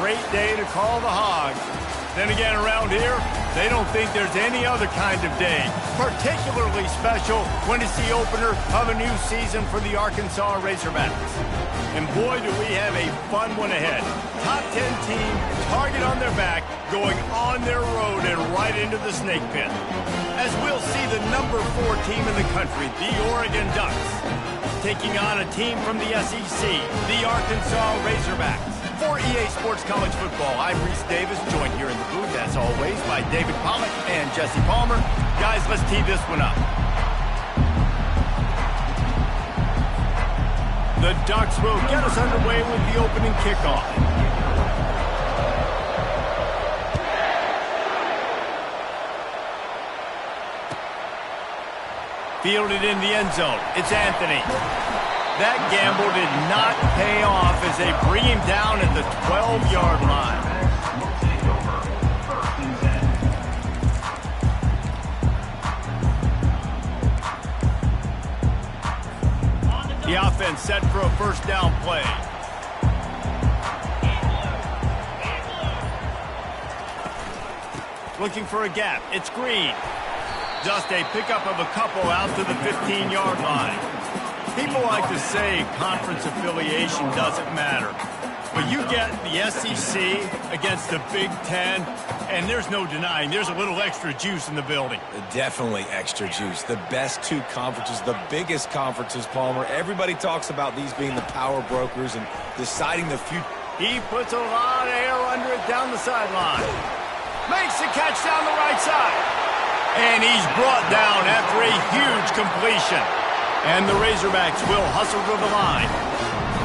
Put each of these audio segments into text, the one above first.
great day to call the Hogs. Then again, around here, they don't think there's any other kind of day. Particularly special when it's the opener of a new season for the Arkansas Razorbacks. And boy, do we have a fun one ahead. Top 10 team, target on their back, going on their road and right into the snake pit. As we'll see the number 4 team in the country, the Oregon Ducks, taking on a team from the SEC, the Arkansas Razorbacks. For EA Sports College Football, I'm Reese Davis, joined here in the booth, as always, by David Pollack and Jesse Palmer. Guys, let's tee this one up. The Ducks will get us underway with the opening kickoff. Fielded in the end zone. It's Anthony. That gamble did not pay off as they bring him down at the 12-yard line. The offense set for a first down play. Looking for a gap. It's Green. Just a pickup of a couple out to the 15-yard line. People like to say conference affiliation doesn't matter. But you get the SEC against the Big Ten, and there's no denying there's a little extra juice in the building. Definitely extra juice. The best 2 conferences, the biggest conferences, Palmer. Everybody talks about these being the power brokers and deciding the future. He puts a lot of air under it down the sideline. Makes the catch down the right side. And he's brought down after a huge completion. And the Razorbacks will hustle to the line.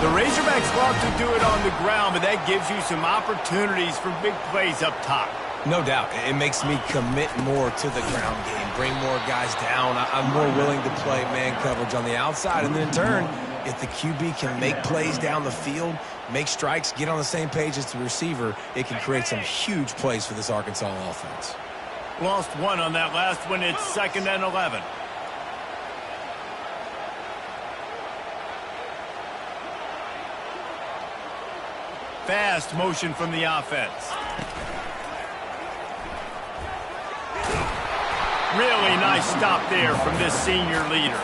The Razorbacks love to do it on the ground, but that gives you some opportunities for big plays up top. No doubt. It makes me commit more to the ground game, bring more guys down. I'm more willing to play man coverage on the outside. And then in turn, if the QB can make plays down the field, make strikes, get on the same page as the receiver, it can create some huge plays for this Arkansas offense. Lost one on that last one. It's 2nd and 11. Fast motion from the offense. Really nice stop there from this senior leader.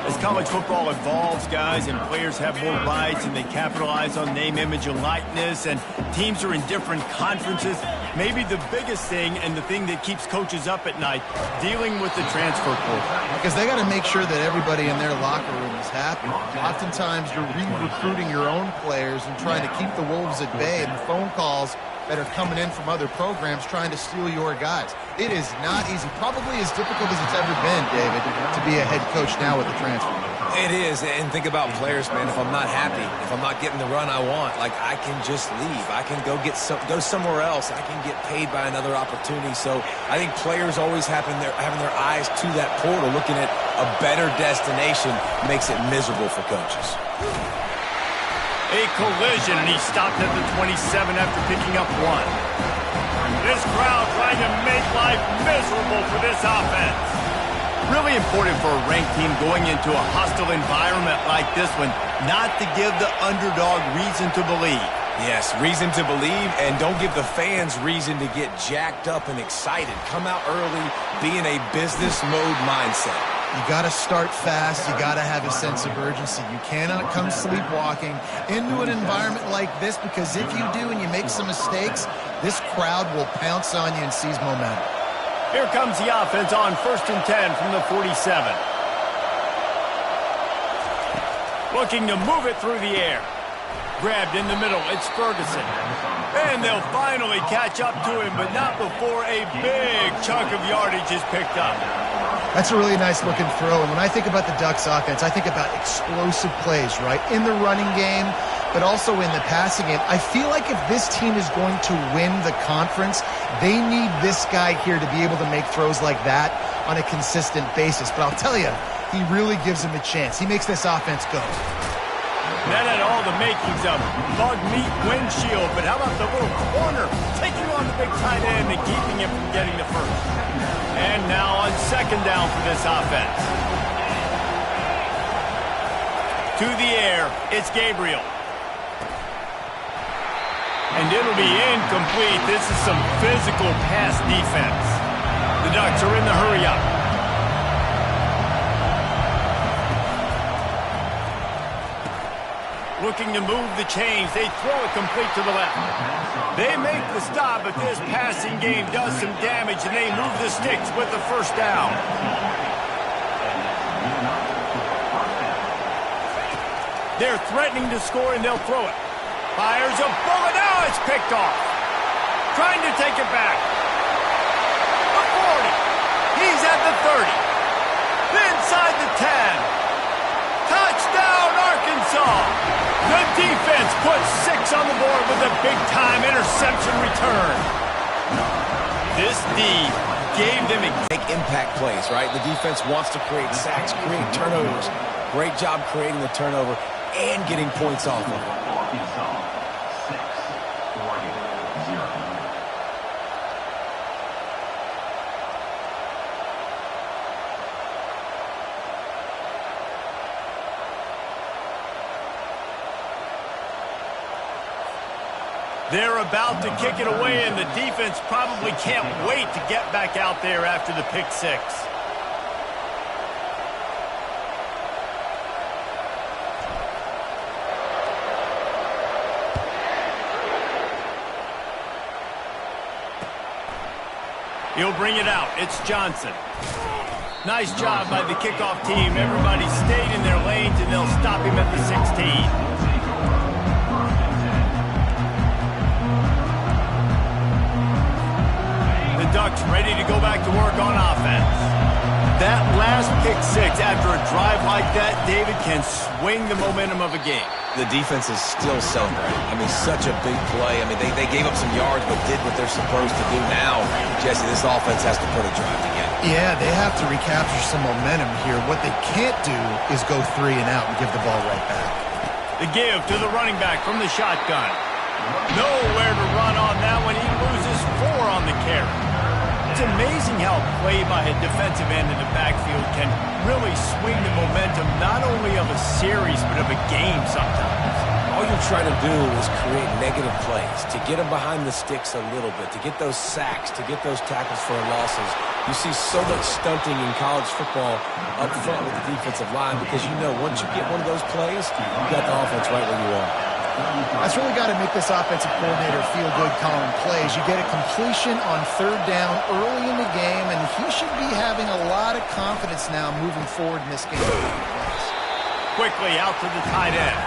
As college football evolves, guys, and players have more rights and they capitalize on name, image, and likeness, and teams are in different conferences, maybe the biggest thing and the thing that keeps coaches up at night, dealing with the transfer portal. Because they got to make sure that everybody in their locker room is happy. Oftentimes, you're re-recruiting your own players and trying to keep the Wolves at bay, and the phone calls that are coming in from other programs trying to steal your guys. It is not easy. Probably as difficult as it's ever been, David, to be a head coach now with the transfer. It is, and think about players, man. If I'm not happy, if I'm not getting the run I want, like, I can just leave. I can go somewhere else. I can get paid by another opportunity. So I think players always having their eyes to that portal, looking at a better destination, makes it miserable for coaches. A collision, and he stopped at the 27 after picking up 1. This crowd trying to make life miserable for this offense. Really important for a ranked team going into a hostile environment like this one, not to give the underdog reason to believe. Yes, reason to believe, and don't give the fans reason to get jacked up and excited. Come out early, be in a business mode mindset. You got to start fast. You got to have a sense of urgency. You cannot come sleepwalking into an environment like this, because if you do and you make some mistakes, this crowd will pounce on you and seize momentum. Here comes the offense on 1st and 10 from the 47. Looking to move it through the air. Grabbed in the middle. It's Ferguson. And they'll finally catch up to him, but not before a big chunk of yardage is picked up. That's a really nice looking throw. And when I think about the Ducks offense, I think about explosive plays, right? In the running game, but also in the passing game. I feel like if this team is going to win the conference, they need this guy here to be able to make throws like that on a consistent basis. But I'll tell you, he really gives him a chance. He makes this offense go. That had all the makings of bug meat windshield, but how about the little corner taking on the big tight end and keeping him from getting the first? And now on 2nd down for this offense. To the air, it's Gabriel. And it'll be incomplete. This is some physical pass defense. The Ducks are in the hurry-up. Looking to move the chains. They throw it complete to the left. They make the stop, but this passing game does some damage, and they move the sticks with the first down. They're threatening to score, and they'll throw it. Fires a bullet. Now it's picked off. Trying to take it back. The 40. He's at the 30. Inside the 10. Touchdown, Arkansas. The defense puts 6 on the board with a big-time interception return. This D gave them big impact plays, right? The defense wants to create sacks, create turnovers. Great job creating the turnover and getting points off of it. They're about to kick it away, and the defense probably can't wait to get back out there after the pick 6. He'll bring it out. It's Johnson. Nice job by the kickoff team. Everybody stayed in their lanes, and they'll stop him at the 16. Ducks ready to go back to work on offense. That last pick 6 after a drive like that, David, can swing the momentum of a game. The defense is still celebrating. I mean, such a big play. I mean, they gave up some yards but did what they're supposed to do. Now, Jesse, this offense has to put a drive together. Yeah, they have to recapture some momentum here. What they can't do is go 3 and out and give the ball right back. The give to the running back from the shotgun. Nowhere to run on that one. He loses 4 on the carry. It's amazing how a play by a defensive end in the backfield can really swing the momentum not only of a series but of a game sometimes. All you're trying to do is create negative plays, to get them behind the sticks a little bit, to get those sacks, to get those tackles for losses. You see so much stunting in college football up front with the defensive line because you know once you get one of those plays, you got the offense right where you are. That's really got to make this offensive coordinator feel good calling plays. You get a completion on 3rd down early in the game, and he should be having a lot of confidence now moving forward in this game. Quickly out to the tight end.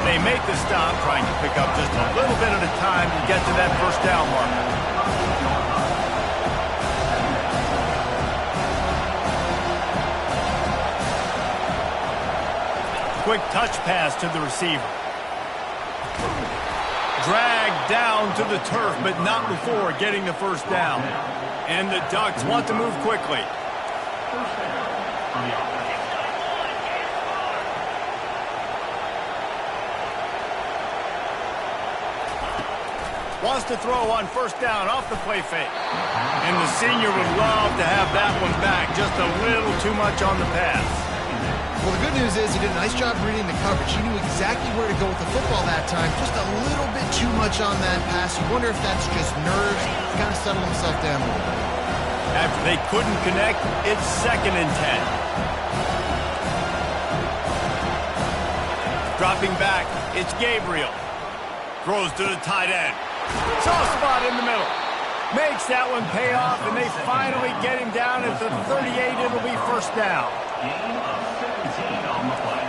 They make the stop, trying to pick up just a little bit at a time to get to that first down marker. Quick touch pass to the receiver. Dragged down to the turf, but not before getting the first down. And the Ducks want to move quickly. Wants to throw on first down off the play fake. And the senior would love to have that one back. Just a little too much on the pass. Well, the good news is he did a nice job reading the coverage. He knew exactly where to go with the football that time. Just a little bit too much on that pass. You wonder if that's just nerves. He's got to settle himself down a little bit. After they couldn't connect, it's 2nd and 10. Dropping back, it's Gabriel. Throws to the tight end. Soft spot in the middle. Makes that one pay off, and they finally get him down at the 38. It'll be first down. On the play.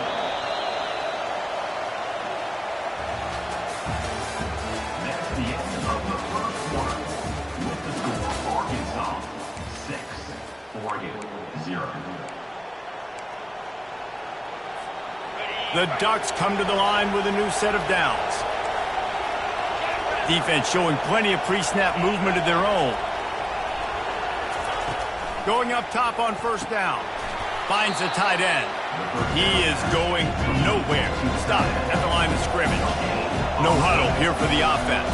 That's the end of the first quarter. With the score, Arkansas 6, Oregon 0. The Ducks come to the line with a new set of downs. Defense showing plenty of pre-snap movement of their own. Going up top on first down. Finds the tight end. He is going nowhere. Stop at the line of scrimmage. No huddle here for the offense.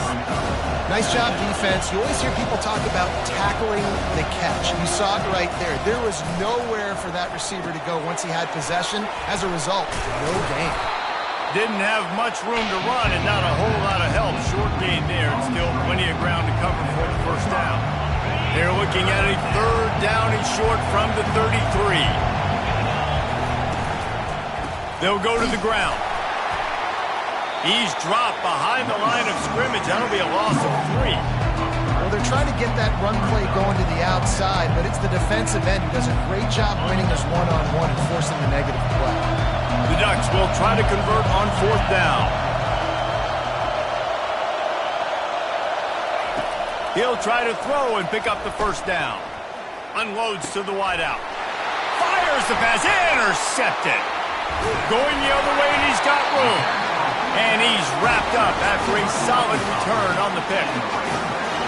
Nice job, defense. You always hear people talk about tackling the catch. You saw it right there. There was nowhere for that receiver to go once he had possession. As a result, no gain. Didn't have much room to run and not a whole lot of help. Short gain there and still plenty of ground to cover for the first down. They're looking at a third down and short from the 33. They'll go to the ground. He's dropped behind the line of scrimmage. That'll be a loss of 3. Well, they're trying to get that run play going to the outside, but it's the defensive end who does a great job winning this one-on-one and forcing the negative play. The Ducks will try to convert on fourth down. He'll try to throw and pick up the first down. Unloads to the wideout. Fires the pass. Intercepted. Going the other way, and he's got room. And he's wrapped up after a solid return on the pick.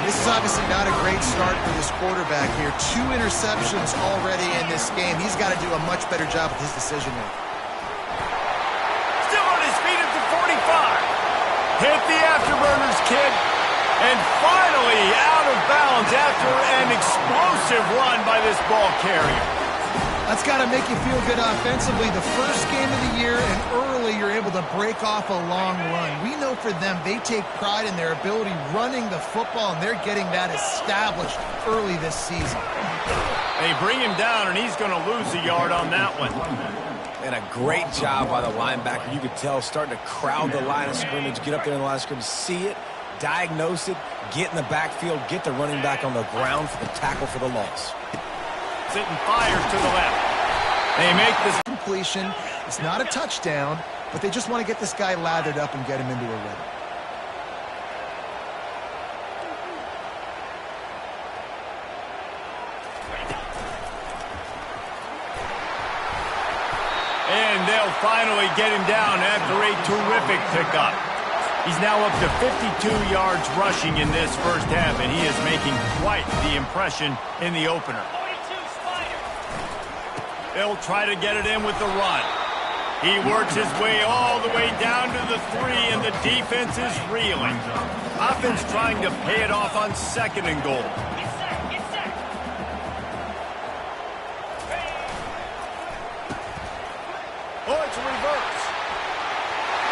This is obviously not a great start for this quarterback here. 2 interceptions already in this game. He's got to do a much better job with his decision-making. Still on his feet at the 45. Hit the afterburners, kid. And finally out of bounds after an explosive run by this ball carrier. That's got to make you feel good offensively. The first game of the year, and early you're able to break off a long run. We know for them, they take pride in their ability running the football, and they're getting that established early this season. They bring him down, and he's going to lose a yard on that one. And a great job by the linebacker. You could tell starting to crowd the line of scrimmage, get up there in the line of scrimmage, see it, diagnose it, get in the backfield, get the running back on the ground for the tackle for the loss. Sitting fires to the left. They make this Completion. It's not a touchdown, but they just want to get this guy lathered up and get him into a rhythm. And they'll finally get him down after a terrific pickup. He's now up to 52 yards rushing in this first half, and he is making quite the impression in the opener. They'll try to get it in with the run. He works his way all the way down to the 3, and the defense is reeling. Offense trying to pay it off on 2nd and goal. Oh, it's a reverse.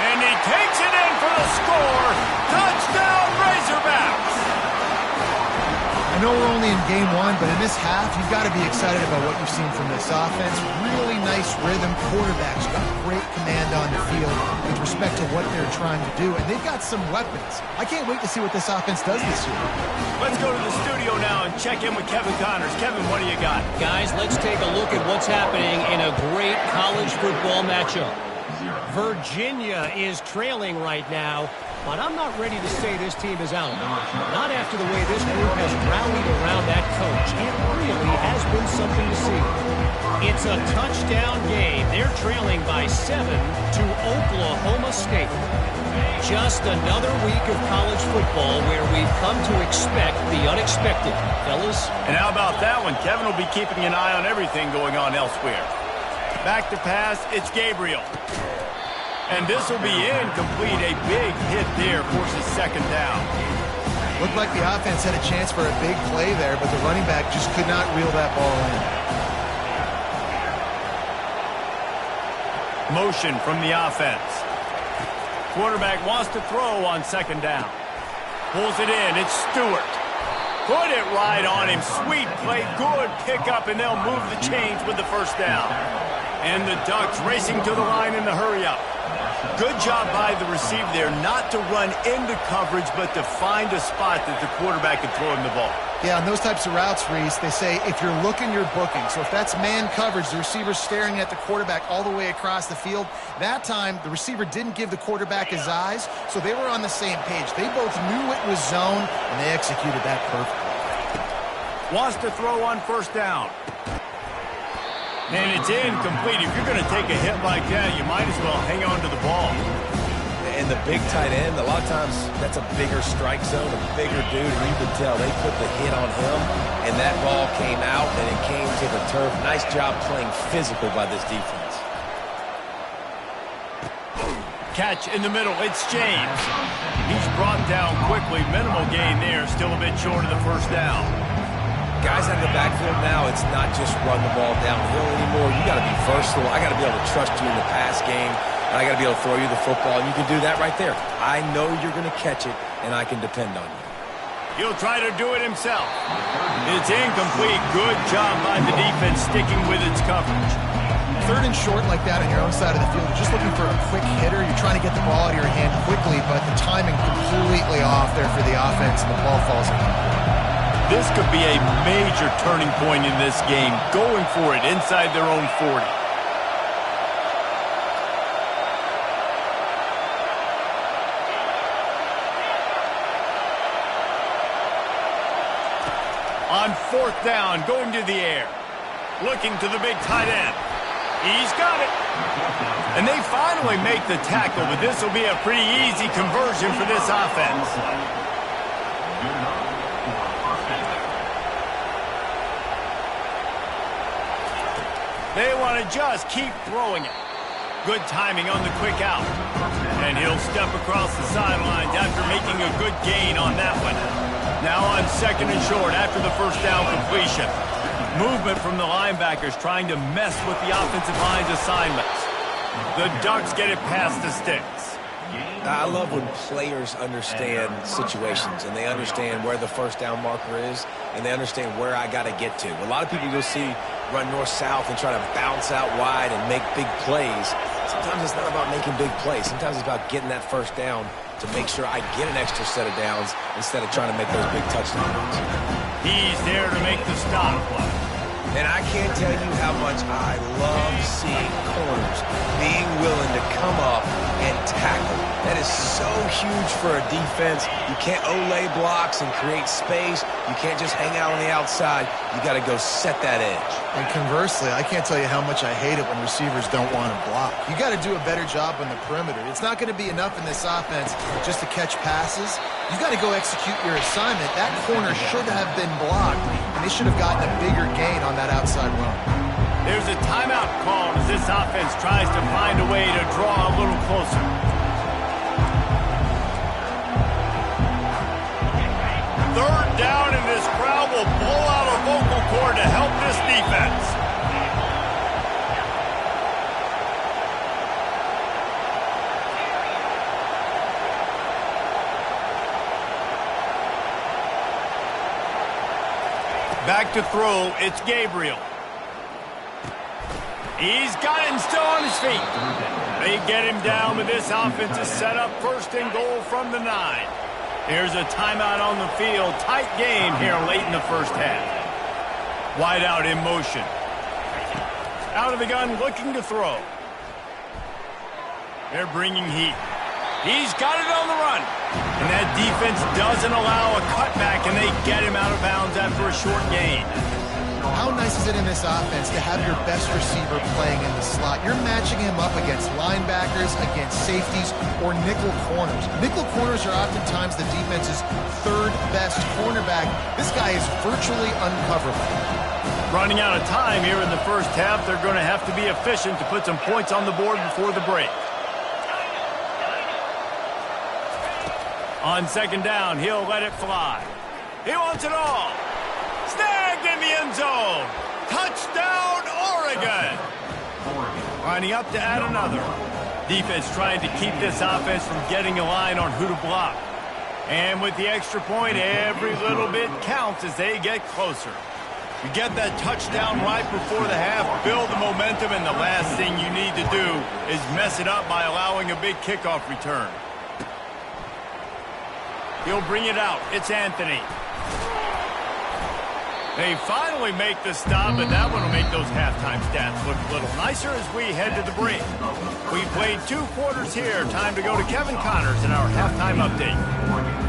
And he takes it in for the score. Touchdown, Razorbacks! I know we're only in game 1, but in this half, you've got to be excited about what you've seen from this offense. Really nice rhythm. Quarterbacks got great command on the field with respect to what they're trying to do, and they've got some weapons. I can't wait to see what this offense does this year. Let's go to the studio now and check in with Kevin Connors. Kevin, what do you got? Guys, let's take a look at what's happening in a great college football matchup. Virginia is trailing right now, but I'm not ready to say this team is out. Not after the way this group has rallied around that coach. It really has been something to see. It's a touchdown game. They're trailing by 7 to Oklahoma State. Just another week of college football where we've come to expect the unexpected, fellas. And how about that one? Kevin will be keeping an eye on everything going on elsewhere. Back to pass, it's Gabriel. And this will be incomplete. A big hit there forces 2nd down. Looked like the offense had a chance for a big play there, but the running back just could not reel that ball in. Motion from the offense. Quarterback wants to throw on 2nd down. Pulls it in. It's Stewart. Put it right on him. Sweet play. Good pickup, and they'll move the chains with the first down. And the Ducks racing to the line in the hurry-up. Good job by the receiver there not to run into coverage, but to find a spot that the quarterback can throw him the ball. Yeah, on those types of routes, Reese, they say if you're looking, you're booking. So if that's man coverage, the receiver's staring at the quarterback all the way across the field. That time, the receiver didn't give the quarterback his eyes, so they were on the same page. They both knew it was zone, and they executed that perfectly. Wants to throw on 1st down. And it's incomplete. If you're going to take a hit like that, you might as well hang on to the ball. And the big tight end, a lot of times that's a bigger strike zone, a bigger dude, and you can tell they put the hit on him, and that ball came out, and it came to the turf. Nice job playing physical by this defense. Catch in the middle. It's James. He's brought down quickly. Minimal gain there. Still a bit short of the 1st down. Guys out of the backfield now, it's not just run the ball downhill anymore. You got to be versatile. I got to be able to trust you in the pass game. and I got to be able to throw you the football, and you can do that right there. I know you're going to catch it, and I can depend on you. He'll try to do it himself. It's incomplete. Good job by the defense sticking with its coverage. 3rd and short like that on your own side of the field. You're just looking for a quick hitter. You're trying to get the ball out of your hand quickly, but the timing completely off there for the offense, and the ball falls incomplete. This could be a major turning point in this game, going for it inside their own 40. On 4th down, going to the air. Looking to the big tight end. He's got it. And they finally make the tackle, but this will be a pretty easy conversion for this offense. They want to just keep throwing it. Good timing on the quick out. And he'll step across the sidelines after making a good gain on that one. Now on 2nd and short after the 1st down completion. Movement from the linebackers trying to mess with the offensive line's assignments. The Ducks get it past the sticks. I love when players understand situations and they understand where the 1st down marker is and they understand where I got to get to. A lot of people you'll see run north-south and try to bounce out wide and make big plays. Sometimes it's not about making big plays. Sometimes it's about getting that 1st down to make sure I get an extra set of downs instead of trying to make those big touchdowns. He's there to make the stop. And I can't tell you how much I love seeing corners being willing to come up and tackle. That is so huge for a defense. You can't olay blocks and create space. You can't just hang out on the outside. You got to go set that edge. And conversely, I can't tell you how much I hate it when receivers don't want to block. You got to do a better job on the perimeter. It's not going to be enough in this offense just to catch passes. You got to go execute your assignment. That corner should have been blocked, and they should have gotten a bigger gain on that outside run. There's a timeout call as this offense tries to find a way to draw a little closer. Third down, and this crowd will blow out a vocal cord to help this defense. Back to throw, it's Gabriel. He's got it and still on his feet. They get him down, but this offense is set up 1st and goal from the 9. Here's a timeout on the field. Tight game here late in the 1st half. Wide out in motion. Out of the gun, looking to throw. They're bringing heat. He's got it on the run. And that defense doesn't allow a cutback, and they get him out of bounds after a short gain. How nice is it in this offense to have your best receiver playing in the slot? You're matching him up against linebackers, against safeties, or nickel corners. Nickel corners are oftentimes the defense's 3rd best cornerback. This guy is virtually uncoverable. Running out of time here in the 1st half, they're going to have to be efficient to put some points on the board before the break. On 2nd down, he'll let it fly. He wants it all. Snagged in the end zone. Touchdown, Oregon. Lining up to add another. Defense trying to keep this offense from getting a line on who to block. And with the extra point, every little bit counts as they get closer. You get that touchdown right before the half, build the momentum, and the last thing you need to do is mess it up by allowing a big kickoff return. He'll bring it out. It's Anthony. They finally make the stop, and that one will make those halftime stats look a little nicer as we head to the break. We played 2 quarters here. Time to go to Kevin Connors in our halftime update.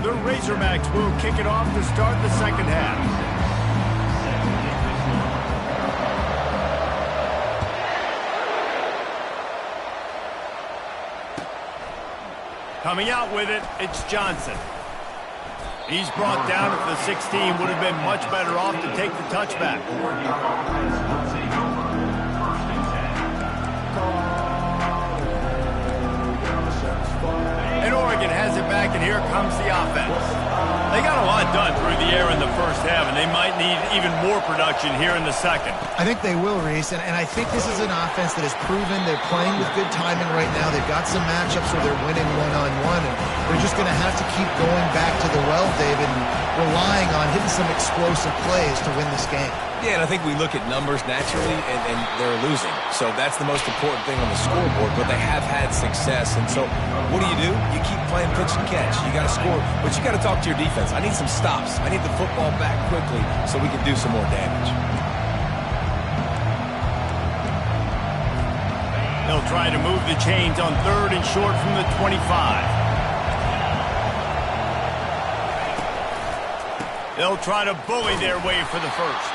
The Razorbacks will kick it off to start the 2nd half. Coming out with it, it's Johnson. He's brought down at the 16, would have been much better off to take the touchback. And Oregon has it back, and here comes the offense. They got a lot it done through the air in the first half, and they might need even more production here in the second. I think they will, Reese, and I think this is an offense that has proven they're playing with good timing right now. They've got some matchups where they're winning one-on-one, and they're just going to have to keep going back to the well, David, and relying on hitting some explosive plays to win this game. Yeah, and I think we look at numbers naturally, and they're losing. So that's the most important thing on the scoreboard, but they have had success. And so what do? You keep playing pitch and catch. You got to score, but you got to talk to your defense. I need some stops. I need the football back quickly so we can do some more damage. They'll try to move the chains on 3rd and short from the 25. They'll try to bully their way for the first.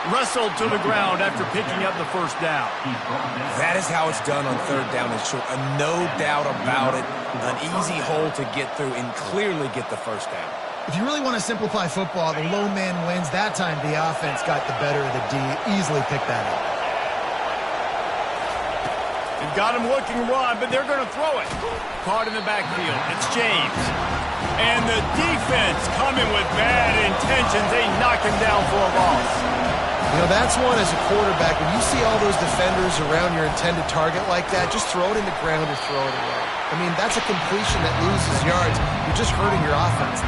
Wrestled to the ground after picking up the first down. That is how it's done on 3rd down and short. No doubt about it. An easy hole to get through and clearly get the first down. If you really want to simplify football, the low man wins. That time the offense got the better of the D. Easily picked that up. They've got him looking run, but they're going to throw it. Caught in the backfield. It's James. And the defense coming with bad intentions. They knock him down for a loss. You know, that's one as a quarterback. When you see all those defenders around your intended target like that, just throw it in the ground or throw it away. I mean, that's a completion that loses yards. You're just hurting your offense.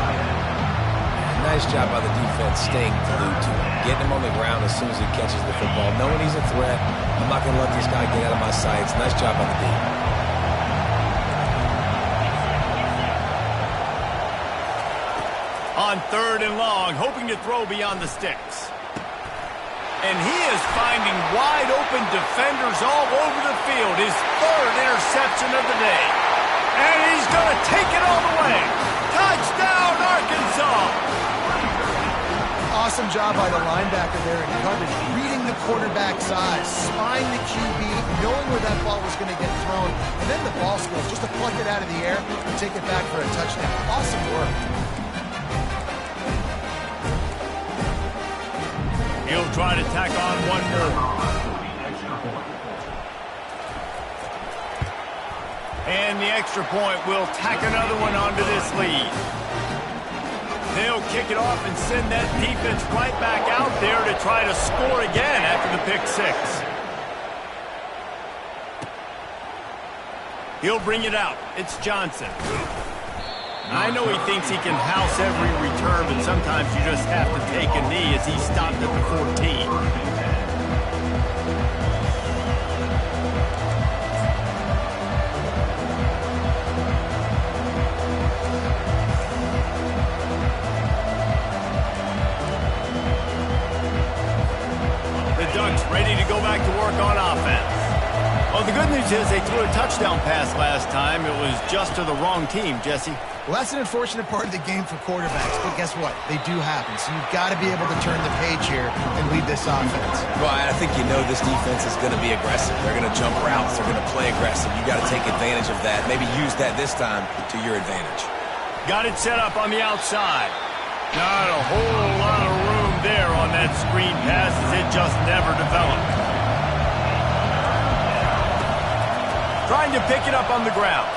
Nice job by the defense staying glued to him. Getting him on the ground as soon as he catches the football. Knowing he's a threat. I'm not going to let this guy get out of my sights. Nice job by the D. On 3rd and long, hoping to throw beyond the sticks. And he is finding wide-open defenders all over the field. His 3rd interception of the day. And he's going to take it all the way. Touchdown, Arkansas! Awesome job by the linebacker there in coverage, reading the quarterback's eyes, spying the QB, knowing where that ball was going to get thrown, and then the ball skills, just to pluck it out of the air and take it back for a touchdown. Awesome work. He'll try to tack on one more. And the extra point will tack another one onto this lead. They'll kick it off and send that defense right back out there to try to score again after the pick 6. He'll bring it out. It's Johnson. I know he thinks he can house every return, but sometimes you just have to take a knee as he stopped at the 14. The Ducks ready to go back to work on offense. Well, the good news is they threw a touchdown pass last time. It was just to the wrong team, Jesse. Well, that's an unfortunate part of the game for quarterbacks, but guess what? They do happen, so you've got to be able to turn the page here and lead this offense. Well, I think you know this defense is going to be aggressive. They're going to jump routes. They're going to play aggressive. You got to take advantage of that. Maybe use that this time to your advantage. Got it set up on the outside. Not a whole lot of room there on that screen pass as it just never developed. Trying to pick it up on the ground.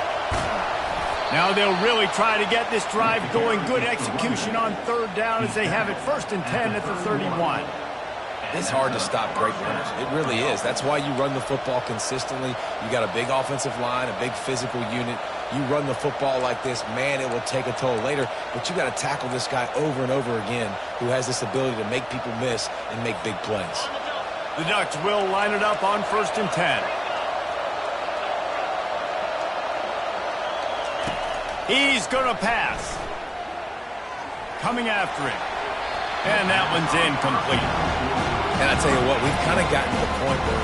Now they'll really try to get this drive going. Good execution on 3rd down as they have it 1st and 10 at the 31. It's hard to stop great runners. It really is. That's why you run the football consistently. You got a big offensive line, a big physical unit. You run the football like this, man, it will take a toll later. But you got to tackle this guy over and over again who has this ability to make people miss and make big plays. The Ducks will line it up on 1st and 10. He's going to pass. Coming after him. And that one's incomplete. And I tell you what, we've kind of gotten to the point where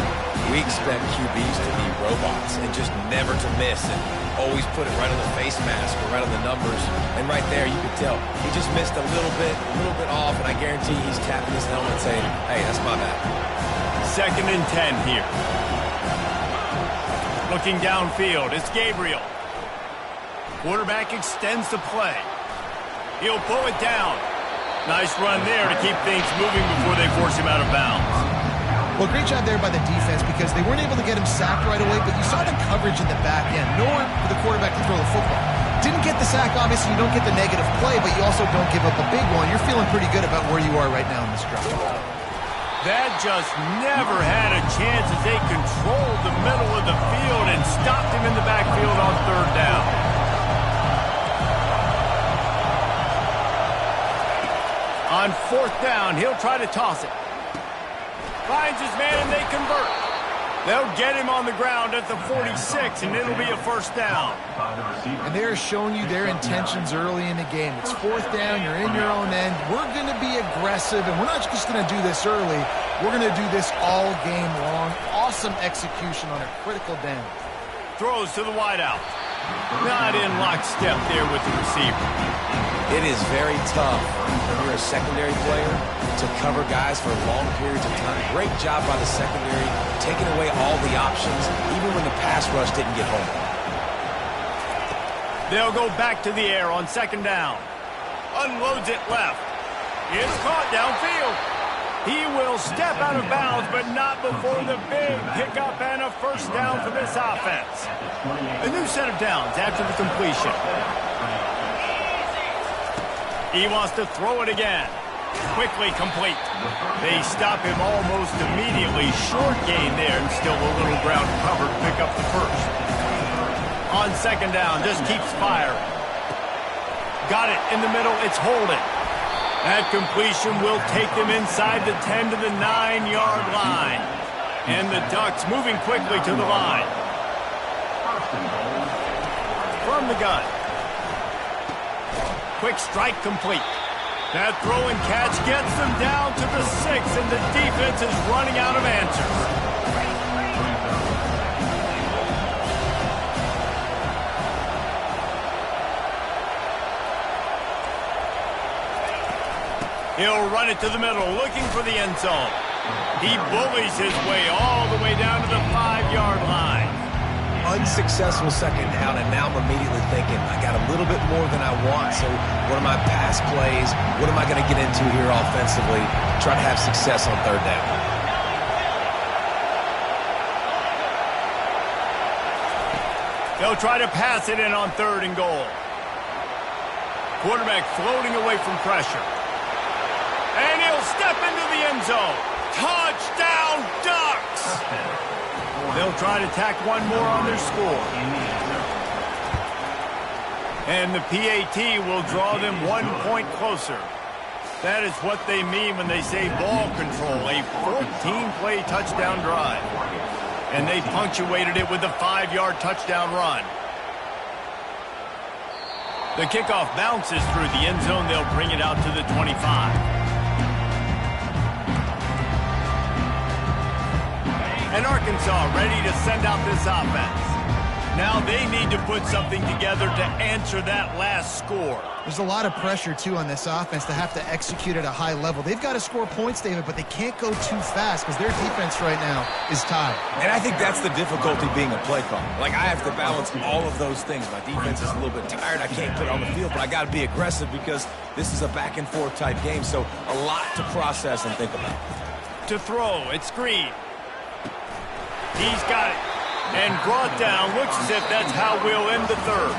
we expect QBs to be robots and just never to miss and always put it right on the face mask or right on the numbers. And right there, you could tell he just missed a little bit off, and I guarantee he's tapping his helmet saying, hey, that's my bad. 2nd and 10 here. Looking downfield, it's Gabriel. Quarterback extends the play. He'll pull it down. Nice run there to keep things moving before they force him out of bounds. Well, great job there by the defense because they weren't able to get him sacked right away, but you saw the coverage in the back end. Nowhere for the quarterback to throw the football. Didn't get the sack. Obviously, you don't get the negative play, but you also don't give up a big one. You're feeling pretty good about where you are right now in this drive. That just never had a chance as they controlled the middle of the field and stopped him in the backfield on third down. On fourth down, he'll try to toss it. Finds his man and they convert. They'll get him on the ground at the 46, and it'll be a first down. And they're showing you their intentions early in the game. It's fourth down. You're in your own end. We're going to be aggressive, and we're not just going to do this early. We're going to do this all game long. Awesome execution on a critical down. Throws to the wideout. Not in lockstep there with the receiver. It is very tough when you're a secondary player to cover guys for long periods of time. Great job by the secondary, taking away all the options, even when the pass rush didn't get home. They'll go back to the air on second down. Unloads it left. It's caught downfield. He will step out of bounds, but not before the big pickup and a first down for this offense. A new set of downs after the completion. He wants to throw it again. Quickly complete. They stop him almost immediately. Short gain there and still a little ground covered to pick up the first. On second down, just keeps firing. Got it in the middle. It's holding. That completion will take them inside the 10 to the 9-yard line. And the Ducks moving quickly to the line. From the gun. Quick strike complete. That throw and catch gets them down to the 6, and the defense is running out of answers. He'll run it to the middle, looking for the end zone. He bullies his way all the way down to the 5-yard line. Unsuccessful second down, and now I'm immediately thinking, I got a little bit more than I want, so what are my pass plays? What am I going to get into here offensively? Try to have success on third down. They'll try to pass it in on third and goal. Quarterback floating away from pressure. And he'll step into the end zone. Touchdown, Ducks! They'll try to tack one more on their score. And the PAT will draw them 1 point closer. That is what they mean when they say ball control, a 14-play touchdown drive. And they punctuated it with a 5-yard touchdown run. The kickoff bounces through the end zone. They'll bring it out to the 25. And Arkansas ready to send out this offense. Now they need to put something together to answer that last score. There's a lot of pressure, too, on this offense to have to execute at a high level. They've got to score points, David, but they can't go too fast because their defense right now is tied. And I think that's the difficulty being a play caller. Like, I have to balance all of those things. My defense is a little bit tired. I can't put it on the field, but I got to be aggressive because this is a back-and-forth type game, so a lot to process and think about. To throw, it's Green. He's got it. And brought down. Looks as if that's how we'll end the third.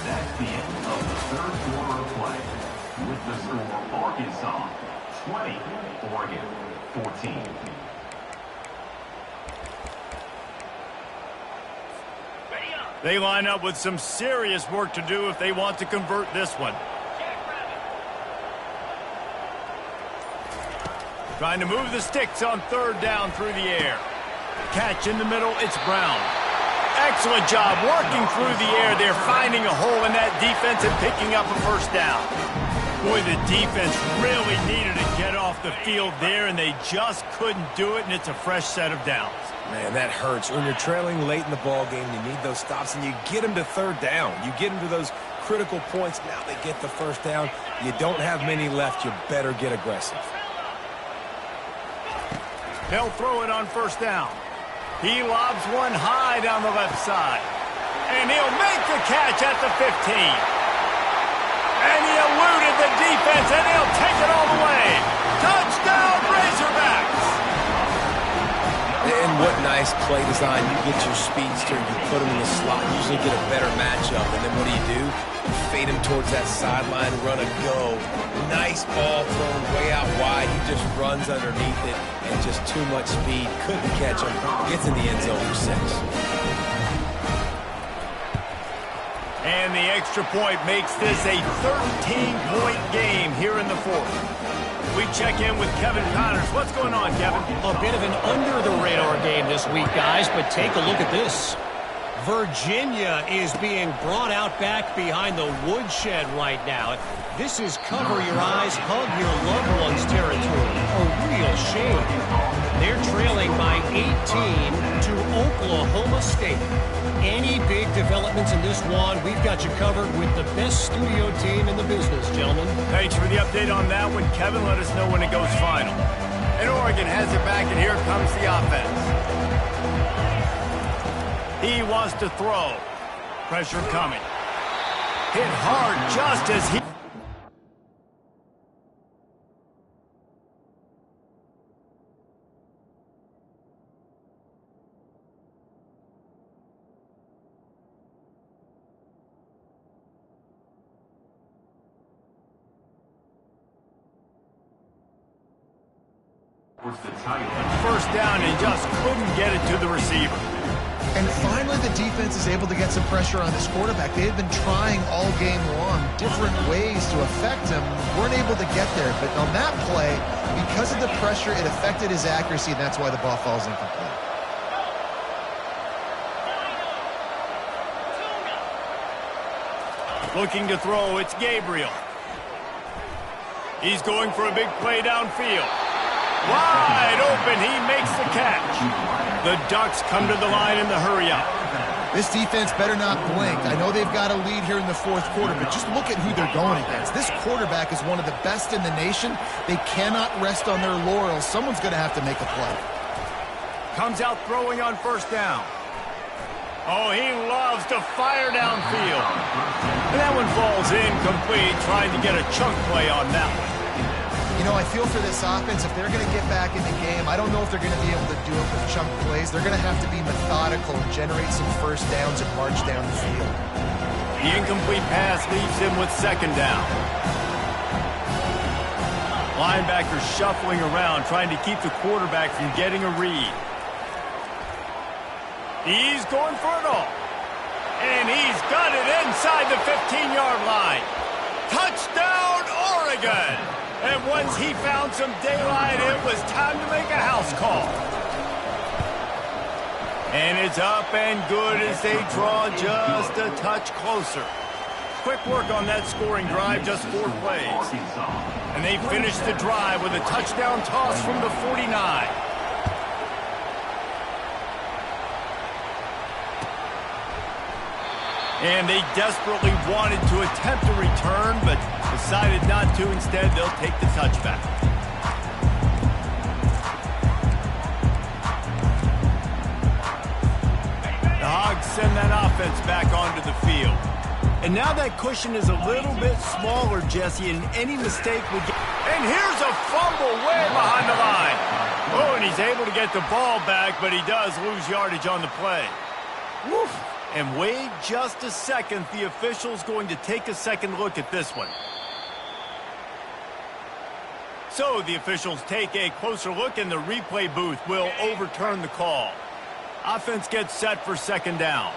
That's the end of the third quarter of play. With the score, Arkansas 20, Oregon 14. They line up with some serious work to do if they want to convert this one. Trying to move the sticks on third down through the air. Catch in the middle, it's Brown. Excellent job working through the air. They're finding a hole in that defense and picking up a first down. Boy, the defense really needed to get off the field there, and they just couldn't do it, and it's a fresh set of downs. Man, that hurts. When you're trailing late in the ball game, you need those stops, and you get them to third down. You get them to those critical points. Now they get the first down. You don't have many left. You better get aggressive. They'll throw it on first down. He lobs one high down the left side. And he'll make the catch at the 15. And he eluded the defense, and he'll take it all the way. Touchdown, Razorbacks! And what nice play design. You get your speedster, you put him in the slot, usually get a better matchup. And then what do? You fade him towards that sideline, run a go. Nice ball thrown way out wide. He just runs underneath it and just too much speed. Couldn't catch him. Gets in the end zone for 6. And the extra point makes this a 13-point game here in the 4th. We check in with Kevin Connors. What's going on, Kevin? A bit of an under-the-radar game this week, guys, but take a look at this. Virginia is being brought out back behind the woodshed right now. This is cover your eyes, hug your loved ones territory. A real shame. They're trailing by 18 to Oklahoma State. Any big developments in this one, we've got you covered with the best studio team in the business, gentlemen. Thanks for the update on that one, Kevin. Let us know when it goes final. And Oregon has it back, and here comes the offense. He wants to throw. Pressure coming. Hit hard just as he... First down and just couldn't get it to the receiver. And finally, the defense is able to get some pressure on this quarterback. They had been trying all game long different ways to affect him. Weren't able to get there. But on that play, because of the pressure, it affected his accuracy, and that's why the ball falls incomplete. Looking to throw, it's Gabriel. He's going for a big play downfield. Wide open, he makes the catch. The Ducks come to the line in the hurry-up. This defense better not blink. I know they've got a lead here in the 4th quarter, but just look at who they're going against. This quarterback is one of the best in the nation. They cannot rest on their laurels. Someone's going to have to make a play. Comes out throwing on first down. Oh, he loves to fire downfield. And that one falls incomplete, trying to get a chunk play on that one. You know, I feel for this offense, if they're going to get back in the game, I don't know if they're going to be able to do it with chunk plays. They're going to have to be methodical and generate some first downs and march down the field. The incomplete pass leaves him with second down. Linebacker shuffling around, trying to keep the quarterback from getting a read. He's going for it all. And he's got it inside the 15-yard line. Touchdown, Oregon! And once he found some daylight, it was time to make a house call. And it's up and good as they draw just a touch closer. Quick work on that scoring drive, just 4 plays. And they finish the drive with a touchdown toss from the 49. And they desperately wanted to attempt a return, but decided not to. Instead, they'll take the touchback. The Hogs send that offense back onto the field. And now that cushion is a little bit smaller, Jesse, and any mistake would get... And here's a fumble way behind the line. Oh, and he's able to get the ball back, but he does lose yardage on the play. Woof. And wait just a second, the official's going to take a second look at this one. So the officials take a closer look, and the replay booth will overturn the call. Offense gets set for second down.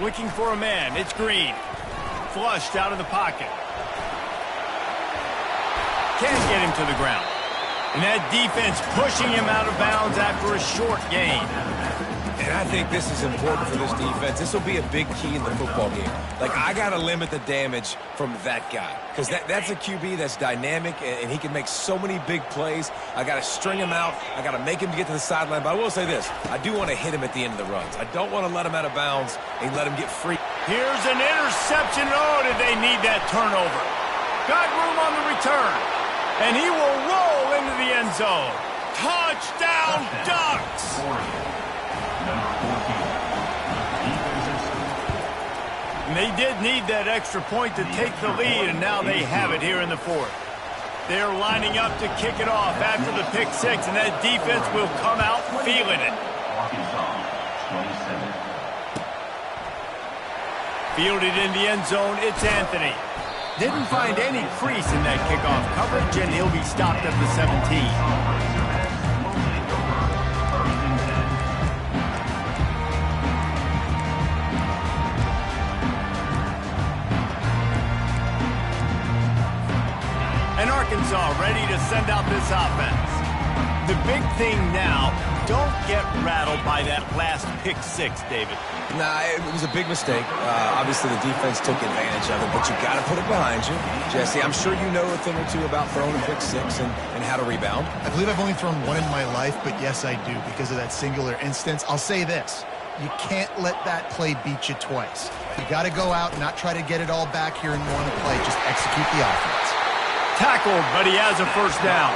Looking for a man, it's Green. Flushed out of the pocket. Can't get him to the ground. And that defense pushing him out of bounds after a short gain. And I think this is important for this defense. This will be a big key in the football game. Like, I got to limit the damage from that guy. Because that's a QB that's dynamic, and he can make so many big plays. I got to string him out. I got to make him get to the sideline. But I will say this. I do want to hit him at the end of the runs. I don't want to let him out of bounds and let him get free. Here's an interception. Oh, did they need that turnover? Got room on the return. And he will roll into the end zone. Touchdown, Ducks! And they did need that extra point to take the lead, and now they have it here in the 4th. They're lining up to kick it off after the pick six, and that defense will come out feeling it. Arkansas, 27. Fielded in the end zone, it's Anthony. Didn't find any crease in that kickoff coverage, and he'll be stopped at the 17. And Arkansas ready to send out this offense. The big thing now, don't get rattled by that last pick six, David. Nah, it was a big mistake. Obviously, the defense took advantage of it, but you got to put it behind you. Jesse, I'm sure you know a thing or two about throwing a pick six and how to rebound. I believe I've only thrown one in my life, but yes, I do because of that singular instance. I'll say this. You can't let that play beat you twice. You got to go out and not try to get it all back here in one play. Just execute the offense. Tackled, but he has a first down.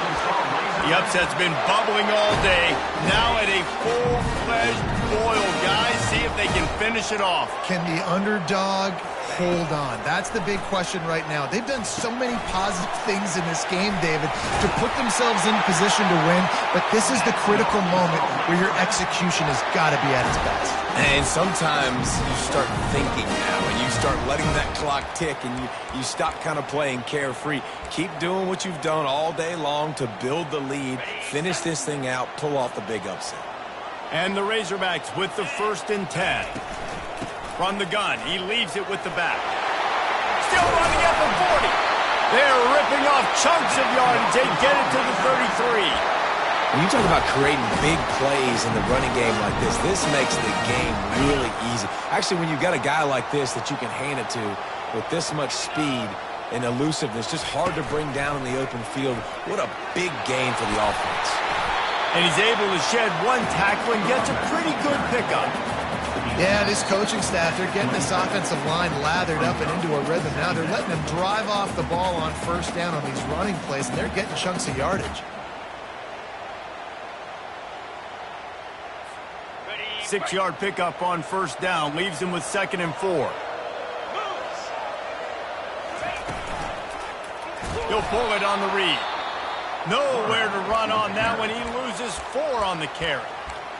The upset's been bubbling all day. Now at a full-fledged boil, guys. See if they can finish it off. Can the underdog hold on? That's the big question right now. They've done so many positive things in this game, David, to put themselves in position to win, but this is the critical moment where your execution has got to be at its best. And sometimes you start thinking now, and you start letting that clock tick, and you stop kind of playing carefree. Keep doing what you've done all day long to build the lead, finish this thing out, pull off the big upset. And the Razorbacks with the 1st and 10. From the gun, he leaves it with the back. Still running at the 40. They're ripping off chunks of yardage. They get it to the 33. When you talk about creating big plays in the running game like this makes the game really easy. Actually, when you've got a guy like this that you can hand it to with this much speed and elusiveness, just hard to bring down in the open field, what a big gain for the offense. And he's able to shed one tackle and gets a pretty good pickup. Yeah, this coaching staff, they're getting this offensive line lathered up and into a rhythm now. They're letting them drive off the ball on first down on these running plays, and they're getting chunks of yardage. 6-yard pickup on first down, leaves him with 2nd and 4. He'll pull it on the read. Nowhere to run on that one. He loses 4 on the carry.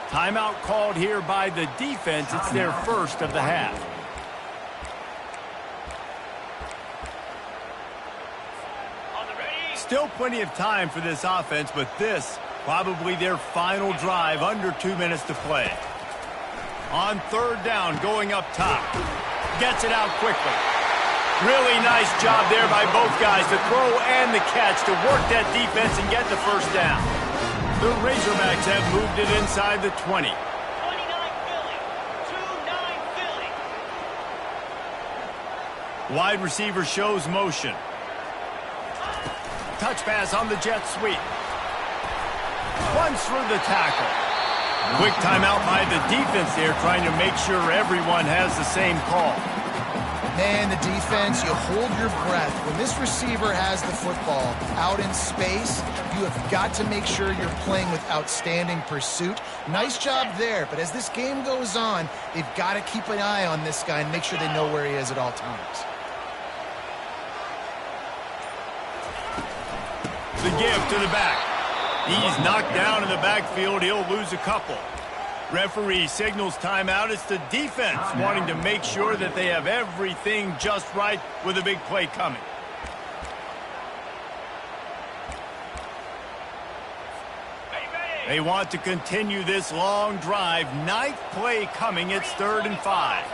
Timeout called here by the defense. It's their first of the half. Still plenty of time for this offense, but this probably their final drive, under 2 minutes to play. On 3rd down, going up top. Gets it out quickly. Really nice job there by both guys, the throw and the catch, to work that defense and get the first down. The Razorbacks have moved it inside the 20. 29 Philly. 2-9 Philly. Wide receiver shows motion. Touch pass on the jet sweep. Runs through the tackle. Quick timeout by the defense there, trying to make sure everyone has the same call. Man, the defense, you hold your breath. When this receiver has the football out in space, you have got to make sure you're playing with outstanding pursuit. Nice job there, but as this game goes on, they've got to keep an eye on this guy and make sure they know where he is at all times. The give to the back. He's knocked down in the backfield. He'll lose a couple. Referee signals timeout. It's the defense wanting to make sure that they have everything just right with a big play coming. They want to continue this long drive. 9th play coming. It's 3rd and 5.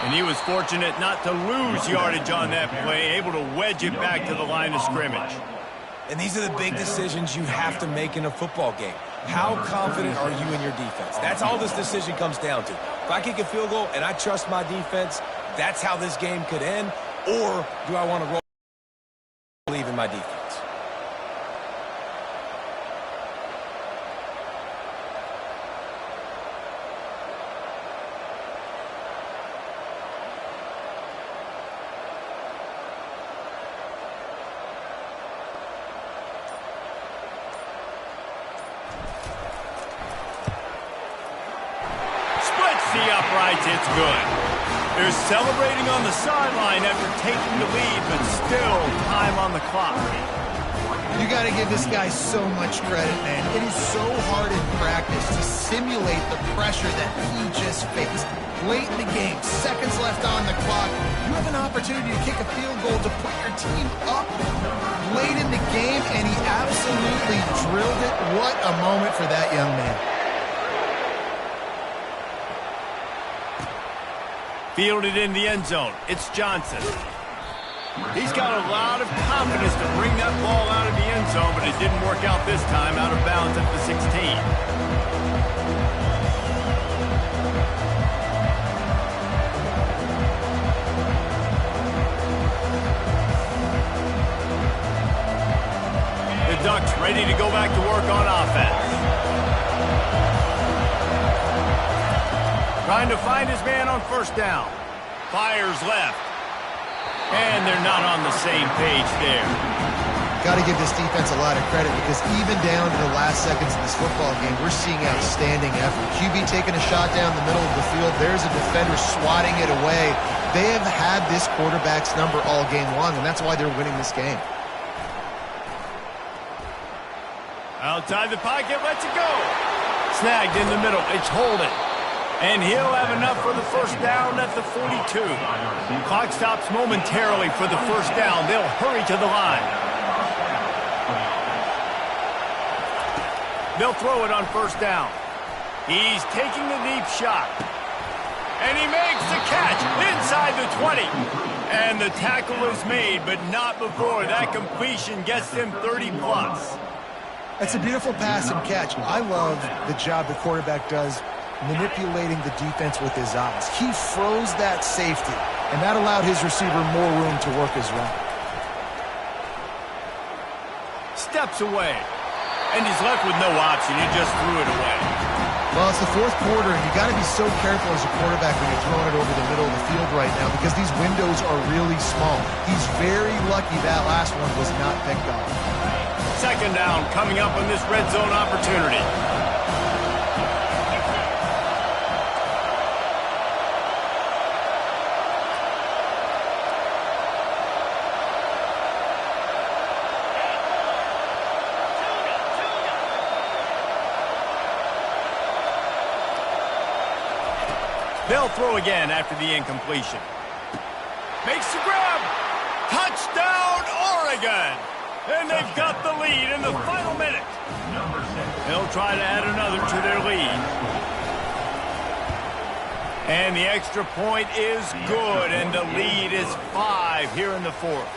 And he was fortunate not to lose yardage on that play, able to wedge it back to the line of scrimmage. And these are the big decisions you have to make in a football game. How confident are you in your defense? That's all this decision comes down to. If I kick a field goal and I trust my defense, that's how this game could end. Or do I want to roll, believe in my defense? The uprights, it's good. They're celebrating on the sideline after taking the lead, but still time on the clock. You got to give this guy so much credit, man. It is so hard in practice to simulate the pressure that he just faced. Late in the game, seconds left on the clock, you have an opportunity to kick a field goal to put your team up late in the game, and he absolutely drilled it. What a moment for that young man. Fielded in the end zone. It's Johnson. He's got a lot of confidence to bring that ball out of the end zone, but it didn't work out this time, out of bounds at the 16. The Ducks ready to go back to work on offense. Trying to find his man on first down. Fires left. And they're not on the same page there. Got to give this defense a lot of credit because even down to the last seconds of this football game, we're seeing outstanding effort. QB taking a shot down the middle of the field. There's a defender swatting it away. They have had this quarterback's number all game long, and that's why they're winning this game. Outside the pocket, lets it go. Snagged in the middle. It's Holden. And he'll have enough for the first down at the 42. Clock stops momentarily for the first down. They'll hurry to the line. They'll throw it on first down. He's taking the deep shot. And he makes the catch inside the 20. And the tackle is made, but not before that completion gets them 30-plus. That's a beautiful pass and catch. I love the job the quarterback does manipulating the defense with his eyes. He froze that safety, and that allowed his receiver more room to work his route. Steps away, and he's left with no option. He just threw it away. Well, it's the fourth quarter, and you got to be so careful as a quarterback when you're throwing it over the middle of the field right now because these windows are really small. He's very lucky that last one was not picked off. Second down coming up on this red zone opportunity. They'll throw again after the incompletion. Makes the grab. Touchdown, Oregon. And they've got the lead in the final minute. They'll try to add another to their lead. And the extra point is good, and the lead is 5 here in the fourth.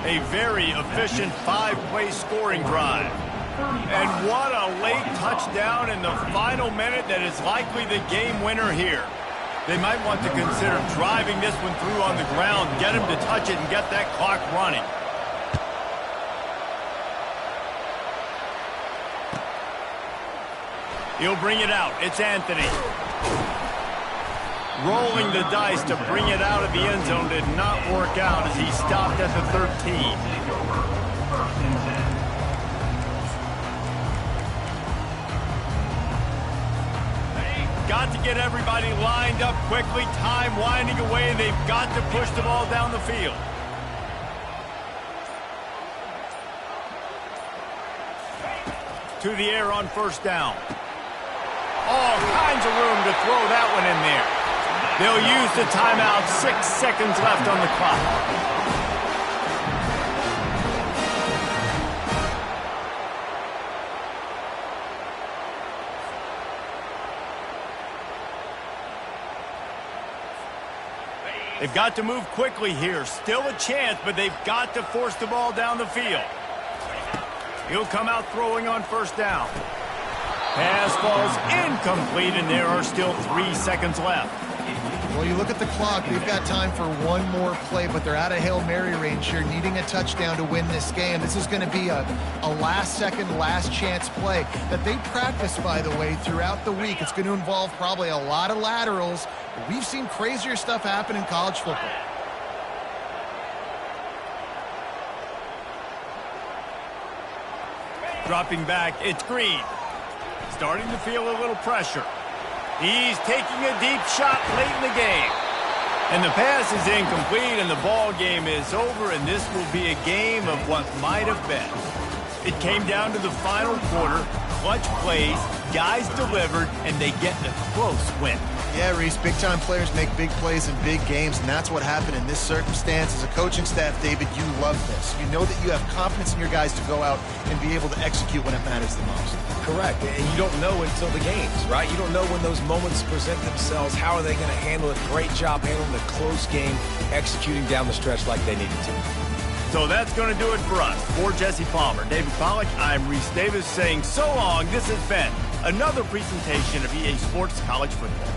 A very efficient 5-play scoring drive. And what a late touchdown in the final minute that is likely the game winner here. They might want to consider driving this one through on the ground, get him to touch it, and get that clock running. He'll bring it out. It's Anthony. Rolling the dice to bring it out of the end zone did not work out as he stopped at the 13. Got to get everybody lined up quickly. Time winding away, and they've got to push the ball down the field. To the air on first down. All kinds of room to throw that one in there. They'll use the timeout. 6 seconds left on the clock. They've got to move quickly here. Still a chance, but they've got to force the ball down the field. He'll come out throwing on first down. Pass falls incomplete, and there are still 3 seconds left. Well, you look at the clock. They've got time for one more play, but they're out of Hail Mary range here, needing a touchdown to win this game. This is going to be a last-second, last-chance play that they practice, by the way, throughout the week. It's going to involve probably a lot of laterals. We've seen crazier stuff happen in college football. Dropping back, it's Green. Starting to feel a little pressure. He's taking a deep shot late in the game. And the pass is incomplete, and the ball game is over, and this will be a game of what might have been. It came down to the final quarter, clutch plays, guys delivered, and they get a close win. Yeah, Reese, big-time players make big plays in big games, and that's what happened in this circumstance. As a coaching staff, David, you love this. You know that you have confidence in your guys to go out and be able to execute when it matters the most. Correct, and you don't know until the games, right? You don't know when those moments present themselves. How are they going to handle it? Great job handling the close game, executing down the stretch like they needed to. So that's going to do it for us. For Jesse Palmer, David Pollack, I'm Reese Davis saying so long. This has been another presentation of EA Sports College Football.